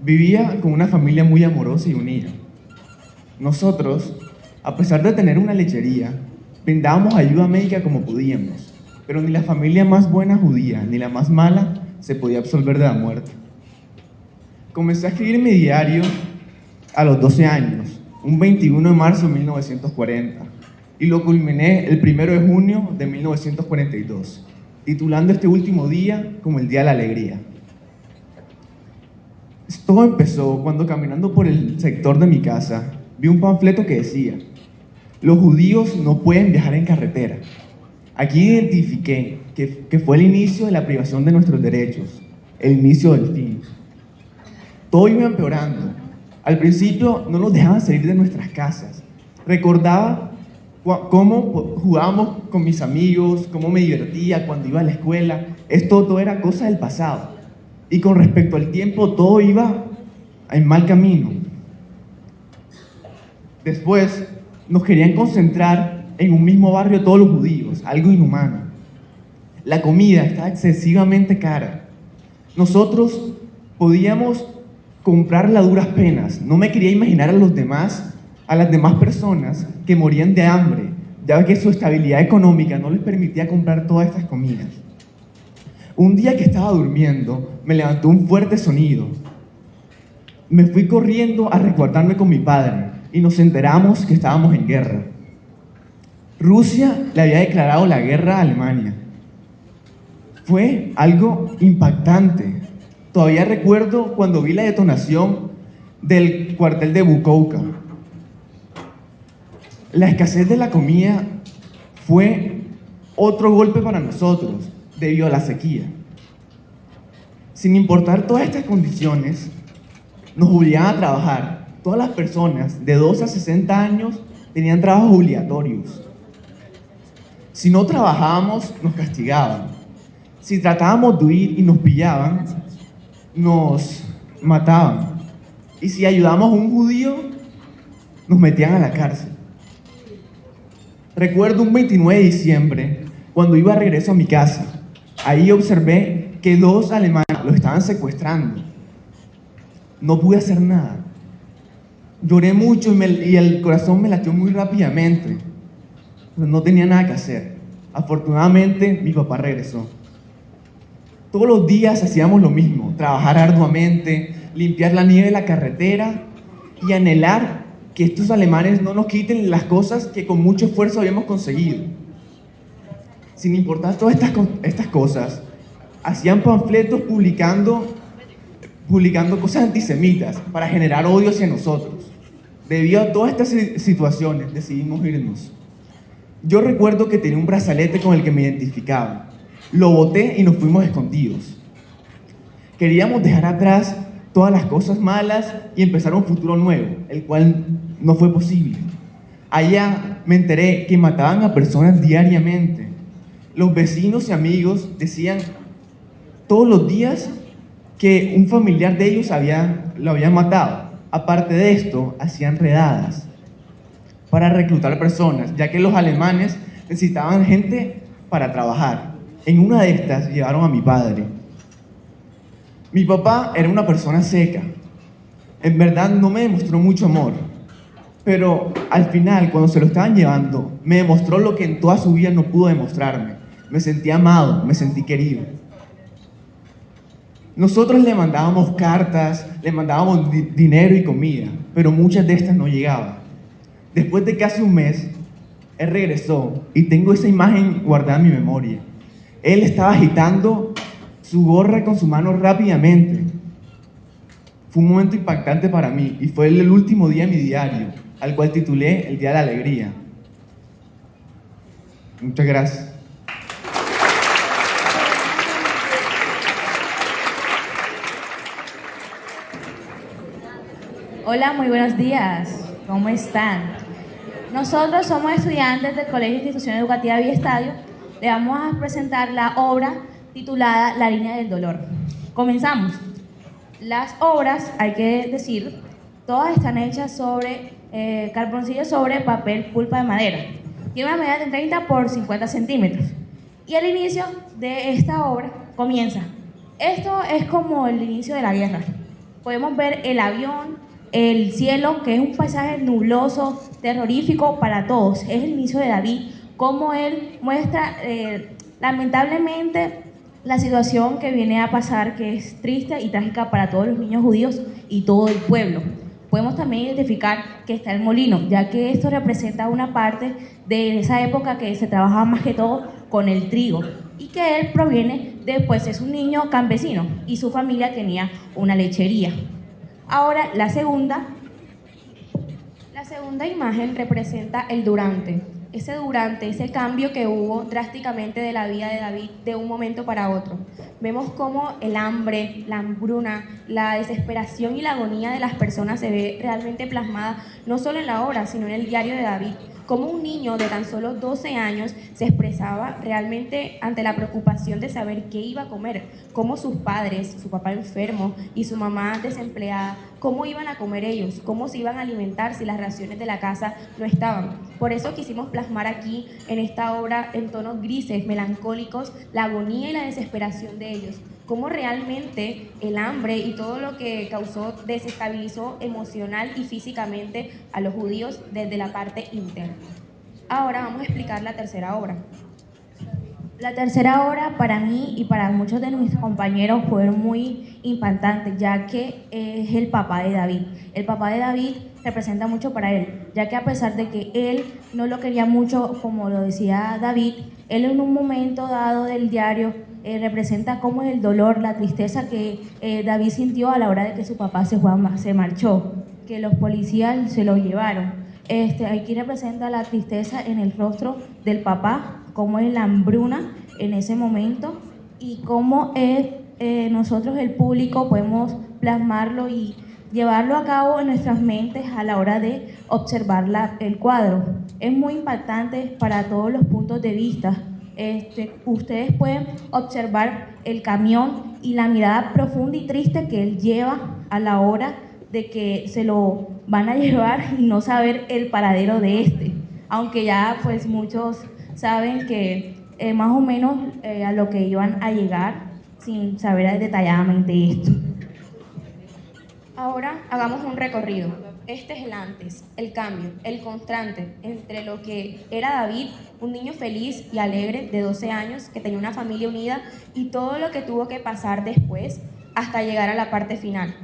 M: Vivía con una familia muy amorosa y unida. Nosotros, a pesar de tener una lechería, brindábamos ayuda médica como podíamos, pero ni la familia más buena judía ni la más mala se podía absolver de la muerte. Comencé a escribir mi diario a los 12 años, un 21 de marzo de 1940, y lo culminé el 1 de junio de 1942, titulando este último día como el Día de la Alegría. Todo empezó cuando, caminando por el sector de mi casa, vi un panfleto que decía: los judíos no pueden viajar en carretera. Aquí identifiqué que fue el inicio de la privación de nuestros derechos, el inicio del fin. Todo iba empeorando. Al principio no nos dejaban salir de nuestras casas. Recordaba cómo jugábamos con mis amigos, cómo me divertía cuando iba a la escuela. Esto todo era cosa del pasado. Y con respecto al tiempo, todo iba en mal camino. Después, nos querían concentrar en un mismo barrio todos los judíos, algo inhumano. La comida estaba excesivamente cara. Nosotros podíamos comprarla a duras penas. No me quería imaginar a las demás personas que morían de hambre, ya que su estabilidad económica no les permitía comprar todas estas comidas. Un día que estaba durmiendo, me levantó un fuerte sonido. Me fui corriendo a resguardarme con mi padre y nos enteramos que estábamos en guerra. Rusia le había declarado la guerra a Alemania. Fue algo impactante. Todavía recuerdo cuando vi la detonación del cuartel de Bukovka. La escasez de la comida fue otro golpe para nosotros debido a la sequía. Sin importar todas estas condiciones, nos obligaban a trabajar. Todas las personas de 12 a 60 años tenían trabajos obligatorios. Si no trabajábamos, nos castigaban. Si tratábamos de huir y nos pillaban, nos mataban. Y si ayudábamos a un judío, nos metían a la cárcel. Recuerdo un 29 de diciembre, cuando iba a regreso a mi casa. Ahí observé que 2 alemanes los estaban secuestrando. No pude hacer nada. Lloré mucho y el corazón me latió muy rápidamente. Pero no tenía nada que hacer. Afortunadamente, mi papá regresó. Todos los días hacíamos lo mismo, trabajar arduamente, limpiar la nieve de la carretera y anhelar que estos alemanes no nos quiten las cosas que con mucho esfuerzo habíamos conseguido. Sin importar todas estas cosas, hacían panfletos publicando cosas antisemitas para generar odio hacia nosotros. Debido a todas estas situaciones, decidimos irnos. Yo recuerdo que tenía un brazalete con el que me identificaba. Lo boté y nos fuimos escondidos. Queríamos dejar atrás todas las cosas malas y empezar un futuro nuevo, el cual no fue posible. Allá me enteré que mataban a personas diariamente. Los vecinos y amigos decían todos los días que un familiar de ellos lo habían matado. Aparte de esto, hacían redadas para reclutar personas, ya que los alemanes necesitaban gente para trabajar. En una de estas llevaron a mi padre. Mi papá era una persona seca. En verdad no me demostró mucho amor, pero al final, cuando se lo estaban llevando, me demostró lo que en toda su vida no pudo demostrarme. Me sentí amado, me sentí querido. Nosotros le mandábamos cartas, le mandábamos dinero y comida, pero muchas de estas no llegaban. Después de casi un mes, él regresó y tengo esa imagen guardada en mi memoria. Él estaba agitando su gorra con su mano rápidamente. Fue un momento impactante para mí y fue el último día de mi diario, al cual titulé El Día de la Alegría. Muchas gracias.
N: Hola, muy buenos días. ¿Cómo están? Nosotros somos estudiantes del Colegio de Institución Educativa Biestadio. Le vamos a presentar la obra titulada La Línea del Dolor. Comenzamos. Las obras, hay que decir, todas están hechas sobre carboncillo sobre papel pulpa de madera. Tiene una medida de 30 por 50 centímetros. Y el inicio de esta obra comienza. Esto es como el inicio de la guerra. Podemos ver el avión, el cielo, que es un paisaje nubloso, terrorífico para todos. Es el inicio de David, cómo él muestra lamentablemente la situación que viene a pasar, que es triste y trágica para todos los niños judíos y todo el pueblo. Podemos también identificar que está el molino, ya que esto representa una parte de esa época que se trabajaba más que todo con el trigo y que él proviene después, es un niño campesino y su familia tenía una lechería. Ahora la segunda imagen representa el durante.
K: ese cambio que hubo drásticamente de la vida de David de un momento para otro. Vemos cómo el hambre, la hambruna, la desesperación y la agonía de las personas se ve realmente plasmada no solo en la obra, sino en el diario de David. Cómo un niño de tan solo 12 años se expresaba realmente ante la preocupación de saber qué iba a comer, cómo sus padres, su papá enfermo y su mamá desempleada, cómo iban a comer ellos, cómo se iban a alimentar si las raciones de la casa no estaban. Por eso quisimos plasmar aquí en esta obra en tonos grises, melancólicos, la agonía y la desesperación de ellos, cómo realmente el hambre y todo lo que causó desestabilizó emocional y físicamente a los judíos desde la parte interna. Ahora vamos a explicar la tercera obra.
N: La tercera obra para mí y para muchos de mis compañeros fue muy impactante, ya que es el papá de David. El papá de David representa mucho para él, ya que a pesar de que él no lo quería mucho, como lo decía David, él en un momento dado del diario representa cómo es el dolor, la tristeza que David sintió a la hora de que su papá se marchó, que los policías se lo llevaron. Aquí representa la tristeza en el rostro del papá, cómo es la hambruna en ese momento y cómo nosotros, el público, podemos plasmarlo y llevarlo a cabo en nuestras mentes a la hora de observar el cuadro. Es muy impactante para todos los puntos de vista. Ustedes pueden observar el camión y la mirada profunda y triste que él lleva a la hora de que se lo van a llevar y no saber el paradero de aunque ya pues muchos saben que más o menos a lo que iban a llegar sin saber detalladamente esto.
K: Ahora hagamos un recorrido. Este es el antes, el cambio, el contraste entre lo que era David, un niño feliz y alegre de 12 años que tenía una familia unida, y todo lo que tuvo que pasar después hasta llegar a la parte final.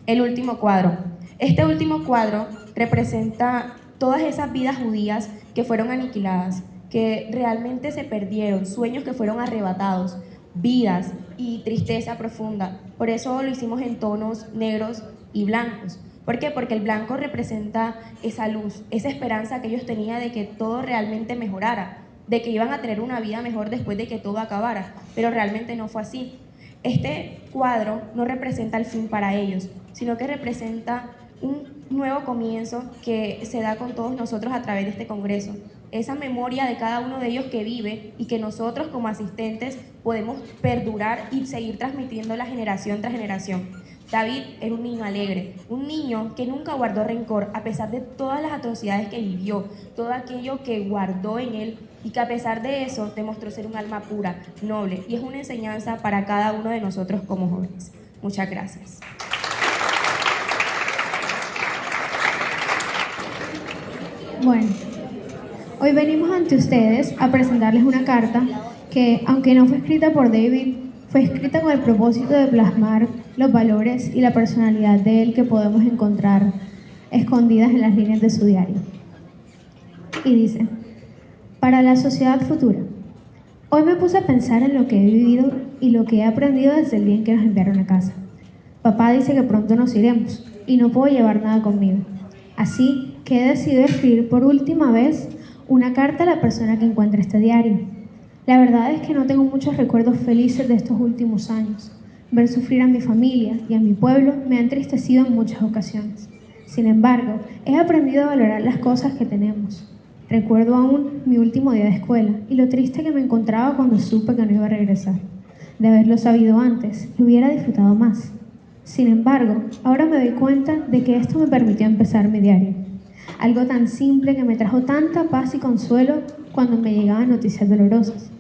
K: El último cuadro. Este último cuadro representa todas esas vidas judías que fueron aniquiladas, que realmente se perdieron, sueños que fueron arrebatados, vidas y tristeza profunda. Por eso lo hicimos en tonos negros y blancos. ¿Por qué? Porque el blanco representa esa luz, esa esperanza que ellos tenían de que todo realmente mejorara, de que iban a tener una vida mejor después de que todo acabara, pero realmente no fue así. Este cuadro no representa el fin para ellos, sino que representa un nuevo comienzo que se da con todos nosotros a través de este congreso. Esa memoria de cada uno de ellos que vive y que nosotros como asistentes podemos perdurar y seguir transmitiéndola generación tras generación. David era un niño alegre, un niño que nunca guardó rencor a pesar de todas las atrocidades que vivió, todo aquello que guardó en él, y que a pesar de eso demostró ser un alma pura, noble, y es una enseñanza para cada uno de nosotros como jóvenes. Muchas gracias.
O: Bueno, hoy venimos ante ustedes a presentarles una carta que, aunque no fue escrita por David, fue escrita con el propósito de plasmar los valores y la personalidad de él que podemos encontrar escondidas en las líneas de su diario. Y dice: para la sociedad futura. Hoy me puse a pensar en lo que he vivido y lo que he aprendido desde el día en que nos enviaron a casa. Papá dice que pronto nos iremos y no puedo llevar nada conmigo. Así que he decidido escribir por última vez una carta a la persona que encuentre este diario. La verdad es que no tengo muchos recuerdos felices de estos últimos años. Ver sufrir a mi familia y a mi pueblo me ha entristecido en muchas ocasiones. Sin embargo, he aprendido a valorar las cosas que tenemos. Recuerdo aún mi último día de escuela y lo triste que me encontraba cuando supe que no iba a regresar. De haberlo sabido antes, lo hubiera disfrutado más. Sin embargo, ahora me doy cuenta de que esto me permitió empezar mi diario. Algo tan simple que me trajo tanta paz y consuelo cuando me llegaban noticias dolorosas.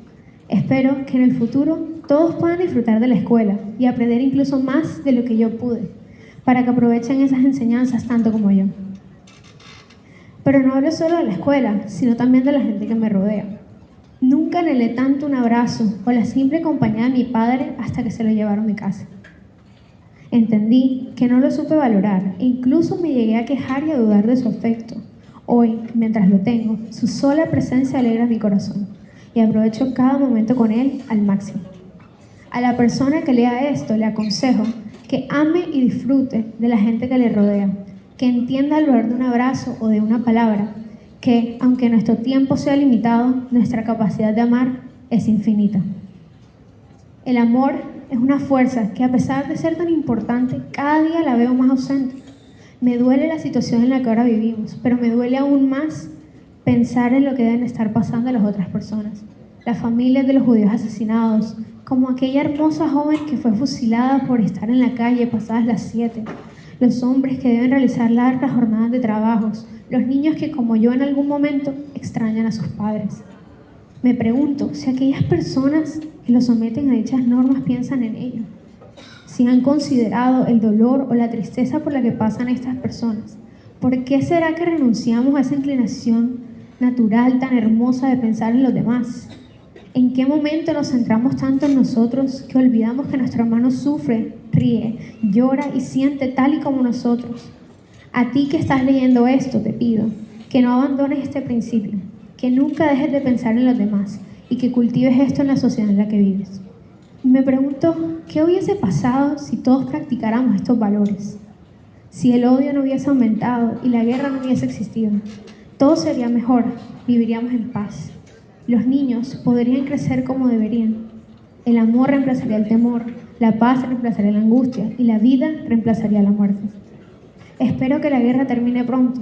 O: Espero que en el futuro todos puedan disfrutar de la escuela y aprender incluso más de lo que yo pude, para que aprovechen esas enseñanzas tanto como yo. Pero no hablo solo de la escuela, sino también de la gente que me rodea. Nunca anhelé tanto un abrazo o la simple compañía de mi padre hasta que se lo llevaron a mi casa. Entendí que no lo supe valorar e incluso me llegué a quejar y a dudar de su afecto. Hoy, mientras lo tengo, su sola presencia alegra mi corazón y aprovecho cada momento con él al máximo. A la persona que lea esto le aconsejo que ame y disfrute de la gente que le rodea, que entienda el valor de un abrazo o de una palabra, que, aunque nuestro tiempo sea limitado, nuestra capacidad de amar es infinita. El amor es una fuerza que, a pesar de ser tan importante, cada día la veo más ausente. Me duele la situación en la que ahora vivimos, pero me duele aún más pensar en lo que deben estar pasando las otras personas. Las familias de los judíos asesinados, como aquella hermosa joven que fue fusilada por estar en la calle pasadas las 7, los hombres que deben realizar largas jornadas de trabajos, los niños que, como yo en algún momento, extrañan a sus padres. Me pregunto si aquellas personas que los someten a dichas normas piensan en ello, si han considerado el dolor o la tristeza por la que pasan estas personas. ¿Por qué será que renunciamos a esa inclinación natural tan hermosa de pensar en los demás? ¿En qué momento nos centramos tanto en nosotros que olvidamos que nuestro hermano sufre, ríe, llora y siente tal y como nosotros? A ti que estás leyendo esto, te pido que no abandones este principio, que nunca dejes de pensar en los demás y que cultives esto en la sociedad en la que vives. Me pregunto, ¿qué hubiese pasado si todos practicáramos estos valores? Si el odio no hubiese aumentado y la guerra no hubiese existido, todo sería mejor, viviríamos en paz. Los niños podrían crecer como deberían. El amor reemplazaría el temor, la paz reemplazaría la angustia y la vida reemplazaría la muerte. Espero que la guerra termine pronto.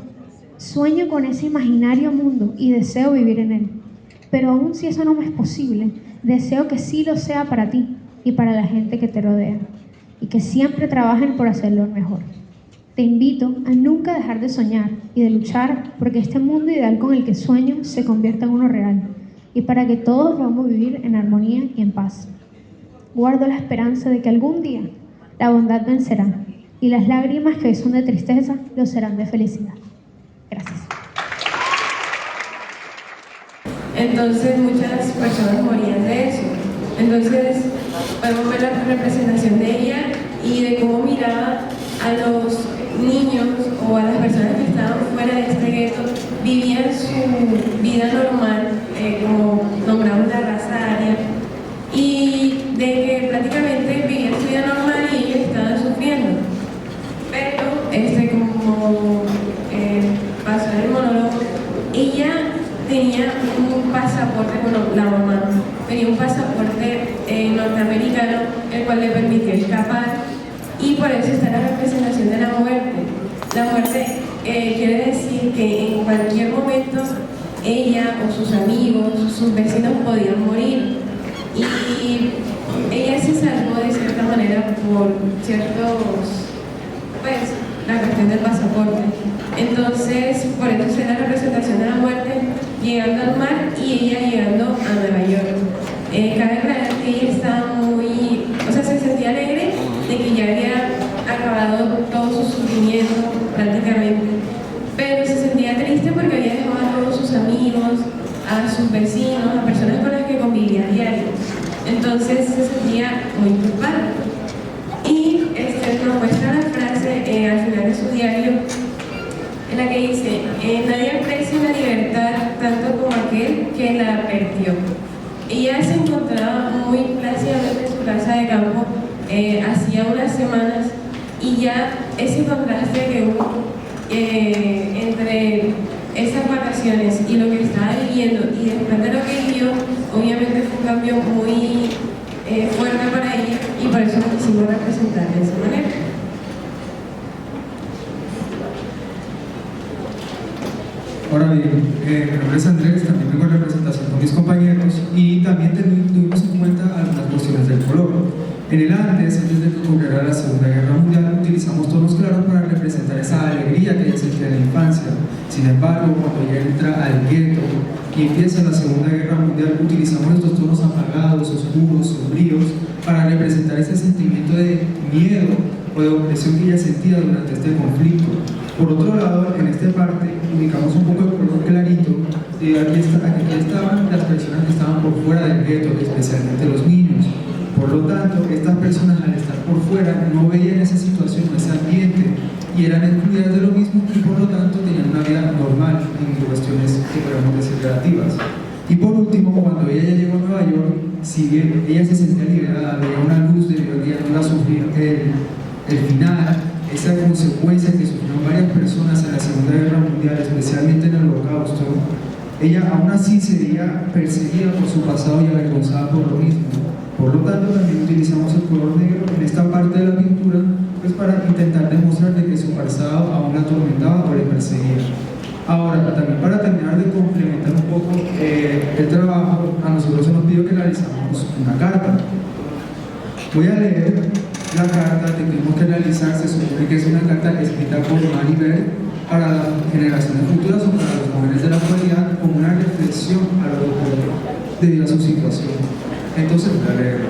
O: Sueño con ese imaginario mundo y deseo vivir en él. Pero aun si eso no me es posible, deseo que sí lo sea para ti y para la gente que te rodea, y que siempre trabajen por hacerlo mejor. Te invito a nunca dejar de soñar y de luchar porque este mundo ideal con el que sueño se convierta en uno real, y para que todos podamos vivir en armonía y en paz. Guardo la esperanza de que algún día la bondad vencerá y las lágrimas que hoy son de tristeza lo serán de felicidad. Gracias.
P: Entonces muchas personas morían de eso. Entonces podemos ver la representación de ella y de cómo miraba a los niños o a las personas que estaban fuera de este gueto, vivían su vida normal, como nombramos la raza aria, y de que prácticamente vivían su vida normal y ellos estaban sufriendo. Pero como pasó en el monólogo, ella tenía un pasaporte, bueno, la mamá tenía un pasaporte norteamericano, el cual le permitió escapar, y por eso está la representación de la muerte. La muerte quiere decir que en cualquier momento ella o sus amigos, sus vecinos podían morir, y ella se salvó de cierta manera por ciertos, pues, la cuestión del pasaporte. Entonces, por eso es la representación de la muerte, llegando al mar y ella llegando a Nueva York. Cabe aclarar que ella estaba muy, se sentía alegre de que ya había acabado todo su sufrimiento prácticamente, pero se sentía triste porque había dejado a todos sus amigos, a sus vecinos, a personas con las que convivía a diario. Entonces se sentía muy culpable. Y nos muestra la frase al final de su diario, en la que dice: nadie aprecia la libertad tanto como aquel que la perdió. Ella se encontraba muy plácidamente en su casa de campo hacía unas semanas, y ya ese contraste que hubo entre esas vacaciones y lo que estaba viviendo y después de lo que vivió, obviamente fue un cambio muy fuerte para ella, y por eso lo quisimos representar de esa manera.
Q: Ahora bien, mi nombre es Andrés, también vengo en representación con mis compañeros, y también tuvimos en cuenta algunas cuestiones del color. En el antes de que ocurriera la Segunda Guerra Mundial, utilizamos tonos claros para representar esa alegría que ella sentía en la infancia. Sin embargo, cuando ella entra al gueto y empieza la Segunda Guerra Mundial, utilizamos estos tonos apagados, oscuros, sombríos, para representar ese sentimiento de miedo o de opresión que ella sentía durante este conflicto. Por otro lado, en esta parte, ubicamos un poco de color clarito, de aquí estaban las personas que estaban por fuera del gueto, especialmente los niños. Por lo tanto, estas personas, al estar por fuera, no veían esa situación, ese ambiente, y eran excluidas de lo mismo, y por lo tanto tenían una vida normal en cuestiones que podemos decir relativas. Y por último, cuando ella ya llegó a Nueva York, si bien ella se sentía liberada, veía una luz de que no iba a sufrir el final, esa consecuencia que sufrieron varias personas en la Segunda Guerra Mundial, especialmente en el Holocausto, ella aún así se veía perseguida por su pasado y avergonzada por lo mismo. Por lo tanto, también utilizamos el color negro en esta parte de la pintura, pues para intentar demostrar de que su pasado aún la atormentaba o le perseguía. Ahora, también para terminar de complementar un poco el trabajo, a nosotros se nos pidió que realizáramos una carta. Voy a leer la carta que tuvimos que realizar. Se supone que es una carta escrita por Maribel para las generaciones futuras o para los jóvenes de la actualidad, como una reflexión a lo que ocurrió debido a su situación. Entonces voy a leer.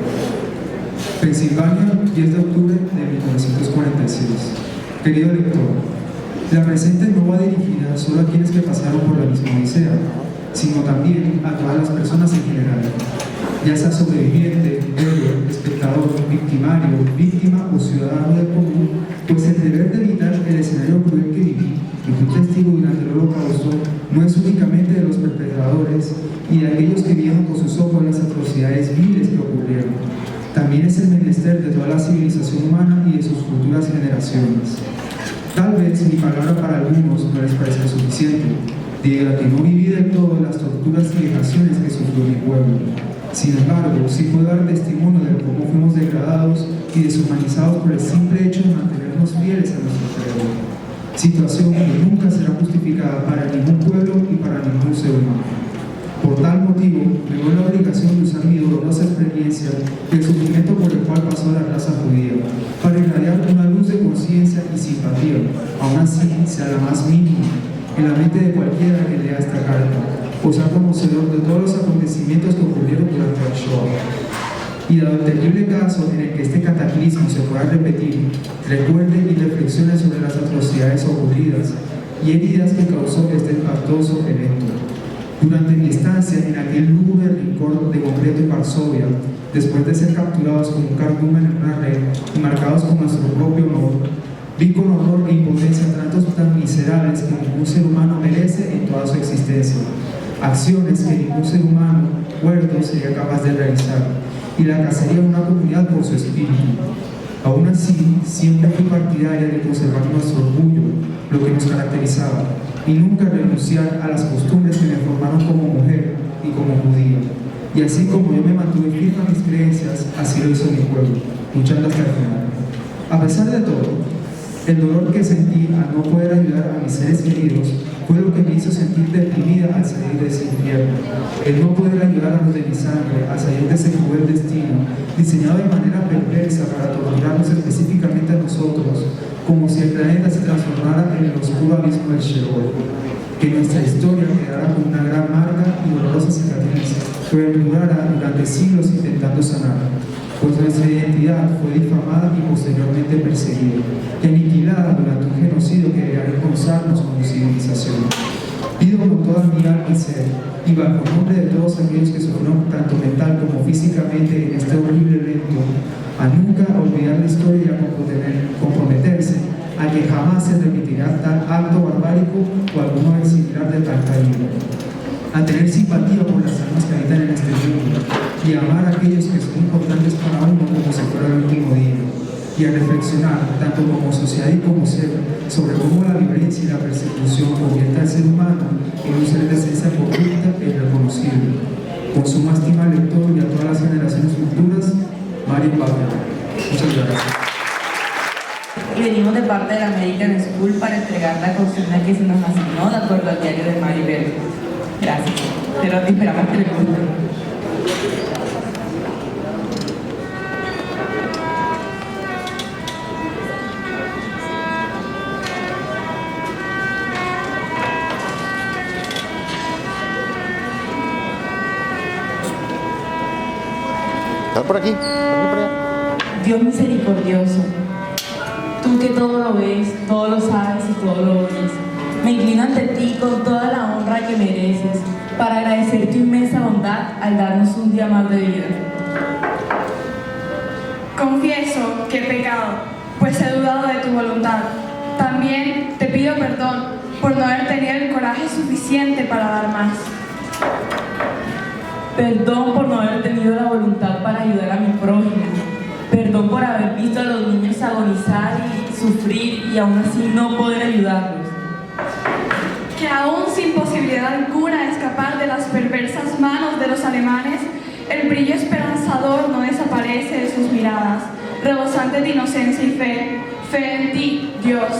Q: Pensilvania, 10 de octubre de 1946. Querido lector, la presente no va dirigida solo a quienes que pasaron por la misma odisea, sino también a todas las personas en general, ya sea sobreviviente, héroe, espectador, victimario, víctima o ciudadano del común, pues el deber de evitar el escenario cruel que viví y fui testigo durante el Holocausto no es únicamente de los perpetradores y de aquellos que vieron con sus ojos las atrocidades viles que ocurrieron. También es el menester de toda la civilización humana y de sus futuras generaciones. Tal vez mi palabra para algunos no les parezca suficiente, debido a que no viví del todo las torturas y vejaciones que sufrió mi pueblo. Sin embargo, sí puedo dar testimonio de cómo fuimos degradados y deshumanizados por el simple hecho de mantenernos fieles a nuestro creador. Situación que nunca será justificada para ningún pueblo y para ningún ser humano. Por tal motivo, me veo la obligación de usar mi dolorosa experiencia y el sufrimiento por el cual pasó la raza judía, para irradiar una luz de conciencia y simpatía, aún así sea la más mínima, en la mente de cualquiera que lea esta carta, o sea conocedor de todos los acontecimientos que ocurrieron durante el Shoah. Y dado el terrible caso en el que este cataclismo se pueda repetir, recuerde y reflexione sobre las atrocidades ocurridas y heridas que causó este espantoso evento. Durante mi estancia en aquel lúgubre rincón de concreto en Varsovia, después de ser capturados como un cardumen en una red y marcados con nuestro propio honor, vi con horror e impotencia tratos tan miserables que ningún ser humano merece en toda su existencia, acciones que ningún ser humano cuerdo sería capaz de realizar, y la cacería de una comunidad por su espíritu. Aún así, siempre fui partidaria de conservar nuestro orgullo, lo que nos caracterizaba, y nunca renunciar a las costumbres que me formaron como mujer y como judía. Y así como yo me mantuve firme a mis creencias, así lo hizo mi pueblo, luchando hasta el final. A pesar de todo, el dolor que sentí al no poder ayudar a mis seres queridos fue lo que me hizo sentir deprimida al salir de ese infierno. El no poder ayudar a los de mi sangre a salir de ese cruel destino, diseñado de manera perversa para torturarnos específicamente a nosotros, como si el planeta se transformara en el oscuro abismo del Sheol. Que nuestra historia quedara con una gran marca y dolorosa cicatriz, que perdurara durante siglos intentando sanar, pues nuestra identidad fue difamada y posteriormente perseguida, y aniquilada durante un genocidio que debía avergonzarnos como civilización. Pido con toda mi alma y ser, y bajo el nombre de todos aquellos que sufrieron tanto mental como físicamente en este horrible evento, a nunca olvidar la historia y a comprometerse a que jamás se repetirá tal acto barbárico o alguno similar de tal calibre, a tener simpatía por las almas que habitan en este mundo y a amar a aquellos que son importantes para uno como si fuera el último día, y a reflexionar, tanto como sociedad y como ser, sobre cómo la violencia y la persecución convierte al ser humano en un ser de esencia corrupta e irreconocible. Con suma estima al lector y a todas las generaciones futuras, Mario Pablo. Muchas gracias.
R: Y venimos de parte de la American School para entregar la consigna que se nos asignó de acuerdo al diario de Maribel. Gracias. Pero te esperamos que le guste.
S: ¿Estás por aquí?
R: Dios misericordioso, tú que todo lo ves, todo lo sabes y todo lo oyes, me inclino ante ti con toda la honra que mereces para agradecer tu inmensa bondad al darnos un día más de vida.
T: Confieso que he pecado, pues he dudado de tu voluntad. También te pido perdón por no haber tenido el coraje suficiente para dar más.
R: Perdón por no haber tenido la voluntad para ayudar a mi prójimo. Perdón por haber visto a los niños agonizar y sufrir y aún así no poder ayudarlos.
T: Que aún sin posibilidad alguna de escapar de las perversas manos de los alemanes, el brillo esperanzador no desaparece de sus miradas, rebosantes de inocencia y fe en ti, Dios.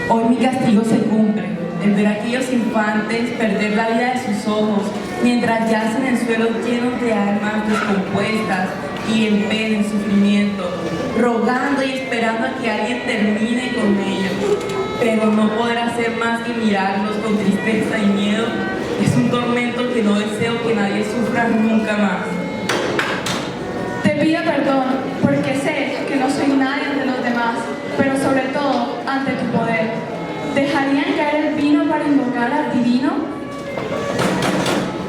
R: Hoy mi castigo se cumple, el ver a aquellos infantes perder la vida de sus ojos, mientras yacen en el suelo llenos de almas descompuestas y en pena, en sufrimiento, rogando y esperando a que alguien termine con ellos. Pero no poder hacer más que mirarlos con tristeza y miedo es un tormento que no deseo que nadie sufra nunca más.
T: Te pido perdón porque sé que no soy nadie ante los demás, pero sobre todo ante tu poder. ¿Dejarían caer el vino para invocar al divino?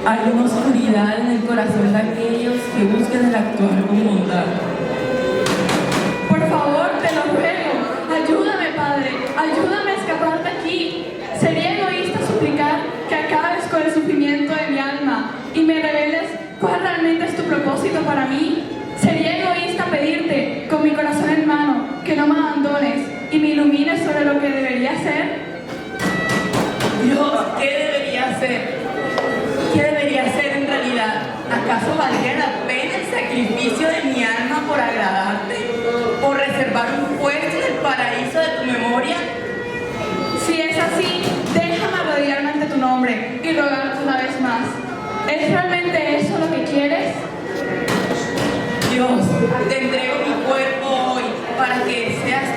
R: Hay una oscuridad en el corazón de aquellos que buscan el actuar con bondad.
T: Por favor, te lo ruego, ayúdame, Padre, ayúdame a escapar de aquí. Sería egoísta suplicar que acabes con el sufrimiento de mi alma y me reveles cuál realmente es tu propósito para mí. Sería egoísta pedirte, con mi corazón en mano, que no me abandones y me ilumines sobre lo que debería hacer.
R: Dios, ¿qué debería hacer? ¿Qué debería hacer en realidad? ¿Acaso valdría la pena el sacrificio de mi alma por agradarte? ¿Por reservar un puesto en el paraíso de tu memoria?
T: Si es así, déjame arrodillarme ante tu nombre y rogarte una vez más. ¿Es realmente eso lo que quieres?
R: Dios, te entrego mi cuerpo hoy para que seas